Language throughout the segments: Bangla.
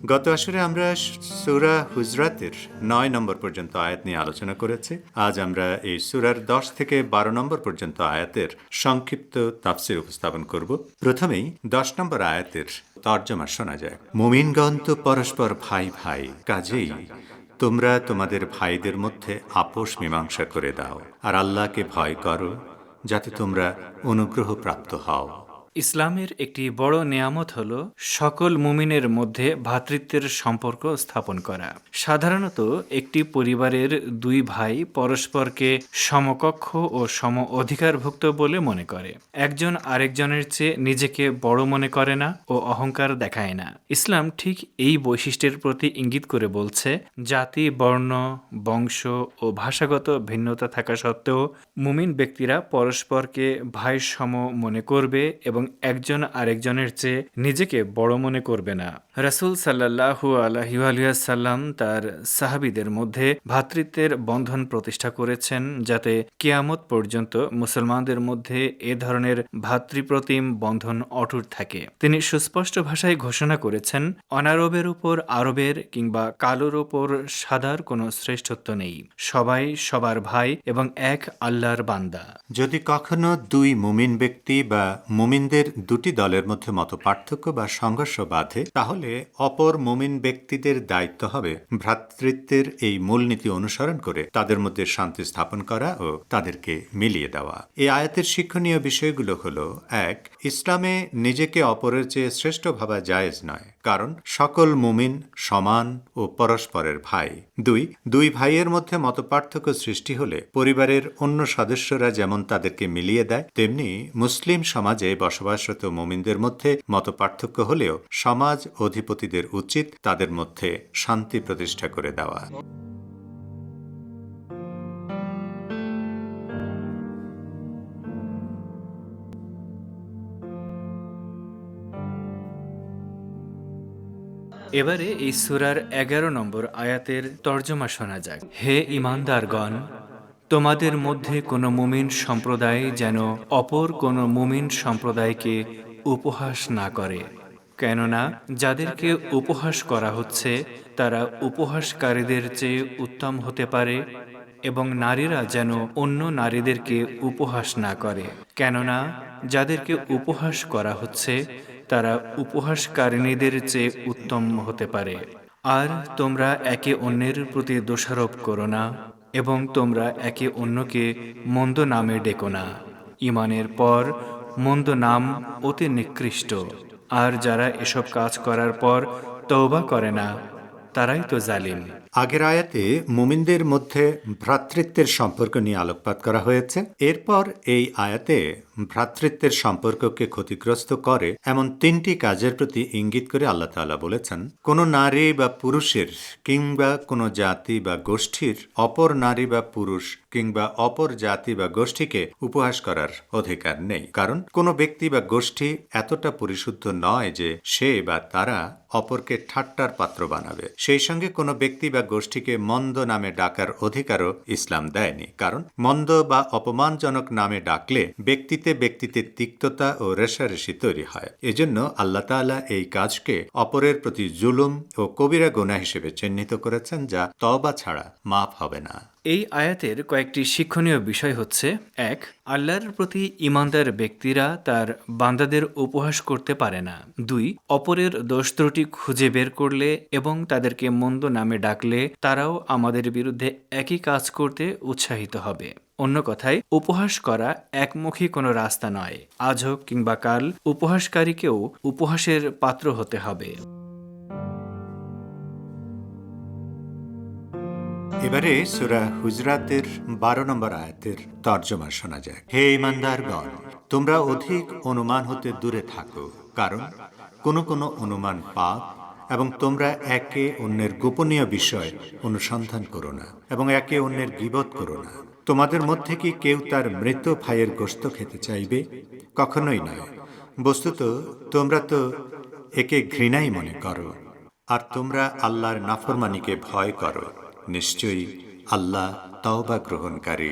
গত আসরে আমরা সূরা হুজরাতের ৯ নম্বর পর্যন্ত আয়াত নিয়ে আলোচনা করেছি। আজ আমরা এই সূরার ১০ থেকে ১২ নম্বর পর্যন্ত আয়াতের সংক্ষিপ্ত তাফসীর উপস্থাপন করব। প্রথমেই ১০ নম্বর আয়াতের তর্জমা শোনা যায়। মুমিনগণ তো পরস্পর ভাই ভাই, কাজেই তোমরা তোমাদের ভাইদের মধ্যে আপোষ মীমাংসা করে দাও, আর আল্লাহকে ভয় করো, যাতে তোমরা অনুগ্রহ প্রাপ্ত হও। ইসলামের একটি বড় নেয়ামত হল সকল মুমিনের মধ্যে ভ্রাতৃত্বের সম্পর্ক স্থাপন করা। সাধারণত একটি পরিবারের দুই ভাই পরস্পরকে সমকক্ষ ও সম অধিকারভুক্ত বলে মনে করে। একজন আরেকজনের চেয়ে নিজেকে বড় মনে করে না ও অহংকার দেখায় না। ইসলাম ঠিক এই বৈশিষ্ট্যের প্রতি ইঙ্গিত করে বলছে, জাতি, বর্ণ, বংশ ও ভাষাগত ভিন্নতা থাকা সত্ত্বেও মুমিন ব্যক্তিরা পরস্পরকে ভাই সম মনে করবে এবং একজন আরেকজনের চেয়ে নিজেকে বড় মনে করবে না। রাসূল সাল্লাল্লাহু আলাইহি ওয়াসাল্লাম তার সাহাবীদের মধ্যে ভ্রাতৃত্বের বন্ধন প্রতিষ্ঠা করেছেন, যাতে কিয়ামত পর্যন্ত মুসলমানদের মধ্যে এ ধরনের ভ্রাতৃপ্রতিম বন্ধন অটুট থাকে। তিনি সুস্পষ্ট ভাষায় ঘোষণা করেছেন, অনারবের উপর আরবের কিংবা কালোর উপর সাদার কোনো শ্রেষ্ঠত্ব নেই। সবাই সবার ভাই এবং এক আল্লাহর বান্দা। যদি কখনো দুই মুমিন ব্যক্তি বা মুমিনদের দুটি দলের মধ্যে মতপার্থক্য বা সংঘর্ষ বাধে, তাহলে অপর মুমিন ব্যক্তিদের দায়িত্ব হবে ভ্রাতৃত্বের এই মূলনীতি অনুসরণ করে তাদের মধ্যে শান্তি স্থাপন করা ও তাদেরকে মিলিয়ে দেওয়া। এই আয়াতের শিক্ষণীয় বিষয়গুলো হলো: ১. ইসলামে নিজেকে অপরের চেয়ে শ্রেষ্ঠ ভাবা জায়েজ নয়, কারণ সকল মুমিন সমান ও পরস্পরের ভাই। ২. দুই ভাইয়ের মধ্যে মতপার্থক্য সৃষ্টি হলে পরিবারের অন্য সদস্যরা যেমন তাদেরকে মিলিয়ে দেয়, তেমনি মুসলিম সমাজে বসবাসরত মুমিনদের মধ্যে মতপার্থক্য হলেও সমাজ অধিপতিদের উচিত তাদের মধ্যে শান্তি প্রতিষ্ঠা করে দেওয়া। এবারে এই সূরার ১১ নম্বর আয়াতের তর্জমা শোনা যাক। হে ঈমানদারগণ, তোমাদের মধ্যে কোনো মুমিন সম্প্রদায় যেন অপর কোনো মুমিন সম্প্রদায়কে উপহাস না করে, কেননা যাদেরকে উপহাস করা হচ্ছে তারা উপহাসকারীদের চেয়ে উত্তম হতে পারে, এবং নারীরা যেন অন্য নারীদেরকে উপহাস না করে, কেননা যাদেরকে উপহাস করা হচ্ছে তারা উপহাসকারিণীদের চেয়ে উত্তম হতে পারে। আর তোমরা একে অন্যের প্রতি দোষারোপ করো না, এবং তোমরা একে অন্যকে মন্দ নামে ডেকো না। ঈমানের পর মন্দ নাম অতি নিকৃষ্ট, আর যারা এসব কাজ করার পর তওবা করে না, তারাই তো জালিম। আগের আয়াতে মুমিনদের মধ্যে ভ্রাতৃত্বের সম্পর্ক নিয়ে আলোকপাত করা হয়েছে। এরপর এই আয়াতে ভ্রাতৃত্বের সম্পর্ককে ক্ষতিগ্রস্ত করে এমন তিনটি কাজের প্রতি ইঙ্গিত করে আল্লাহ তাআলা বলেছেন, কোনো নারী বা পুরুষের কিংবা কোনো জাতি বা গোষ্ঠীর অপর নারী বা পুরুষ কিংবা অপর জাতি বা গোষ্ঠীকে উপহাস করার অধিকার নেই, কারণ কোনো ব্যক্তি বা গোষ্ঠী এতটা পরিশুদ্ধ নয় যে সে বা তারা অপরকে ঠাট্টার পাত্র বানাবে। সেই সঙ্গে কোনো ব্যক্তি বা গোষ্ঠীকে মন্দ নামে ডাকার অধিকারও ইসলাম দেয়নি, কারণ মন্দ বা অপমানজনক নামে ডাকলে ব্যক্তিতে তিক্ততা ও রেষারেষি তৈরি হয়। এজন্য আল্লাহ তাআলা এই কাজকে অপরের প্রতি জুলুম ও কবিরা গুনাহ হিসেবে চিহ্নিত করেছেন, যা তওবা ছাড়া মাফ হবে না। এই আয়াতের কয়েকটি শিক্ষণীয় বিষয় হচ্ছে: ১. আল্লাহর প্রতি ঈমানদার ব্যক্তিরা তার বান্দাদের উপহাস করতে পারে না। ২. অপরের দোষ ত্রুটি খুঁজে বের করলে এবং তাদেরকে মন্দ নামে ডাকলে তারাও আমাদের বিরুদ্ধে একই কাজ করতে উৎসাহিত হবে। অন্য কথায়, উপহাস করা একমুখী কোনো রাস্তা নয়। আজ হোক কিংবা কাল উপহাসকারীকেও উপহাসের পাত্র হতে হবে। এবারে সূরা হুজরাতের ১২ নম্বর আয়াতের তর্জমা শোনা যায়। হে ঈমানদারগণ, তোমরা অধিক অনুমান হতে দূরে থাকো, কারণ কোনো কোনো অনুমান পাপ, এবং তোমরা একে অন্যের গোপনীয় বিষয় অনুসন্ধান করো না, এবং একে অন্যের গীবত করো না। তোমাদের মধ্যে কি কেউ তার মৃত ভাইয়ের গোশত খেতে চাইবে? কখনোই নয়। বস্তুত তোমরা তো একে ঘৃণাই মনে করো, আর তোমরা আল্লাহর নাফরমানিকে ভয় করো। নিশ্চয়ই আল্লাহ তওবা গ্রহণকারী,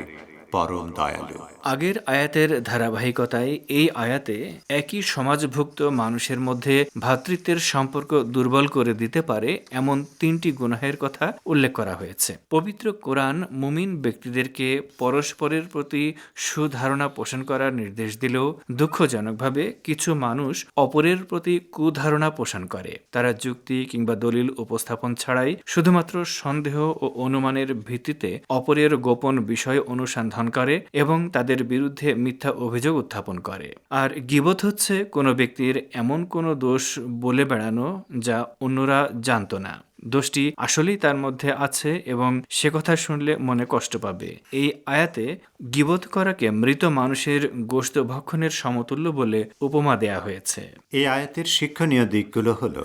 পরম দয়ালু। আগের আয়াতের ধারাবাহিকতায় এই আয়াতে একই সমাজভুক্ত মানুষের মধ্যে ভ্রাতৃত্বের সম্পর্ক দুর্বল করে দিতে পারে এমন 3টি গুনাহের কথা উল্লেখ করা হয়েছে। পবিত্র কোরআন মুমিন ব্যক্তিদেরকে পরস্পরের প্রতি সুধারণা পোষণ করার নির্দেশ দিলেও দুঃখজনকভাবে কিছু মানুষ অপরের প্রতি কুধারণা পোষণ করে। তারা যুক্তি কিংবা দলিল উপস্থাপন ছাড়াই শুধুমাত্র সন্দেহ ও অনুমানের ভিত্তিতে অপরের গোপন বিষয় অনুসন্ধান করে এবং তাদের বিরুদ্ধে মিথ্যা অভিযোগ উত্থাপন করে। আর গীবত হচ্ছে কোনো ব্যক্তির এমন কোনো দোষ বলে বেড়ানো যা অন্যরা জানতো না। দোষটি আসলেই তার মধ্যে আছে এবং সে কথা শুনলে মনে কষ্ট পাবে। এই আয়াতে গীবত করাকে মৃত মানুষের গোশত ভক্ষণের সমতুল্য বলে উপমা দেয়া হয়েছে। এই আয়াতের শিক্ষণীয় দিকগুলো হল: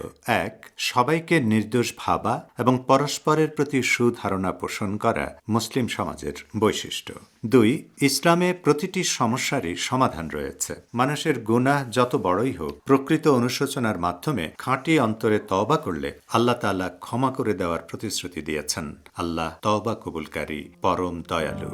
1. সবাইকে নির্দোষ ভাবা এবং পরস্পরের প্রতি সুধারণা পোষণ করা মুসলিম সমাজের বৈশিষ্ট্য। 2. ইসলামে প্রতিটি সমস্যারই সমাধান রয়েছে। মানুষের গুনাহ যত বড়ই হোক, প্রকৃত অনুশোচনার মাধ্যমে খাঁটি অন্তরে তওবা করলে আল্লাহ তাআলা ক্ষমা করে দেওয়ার প্রতিশ্রুতি দিয়েছেন। আল্লাহ তওবা কবুলকারী, পরম দয়ালু।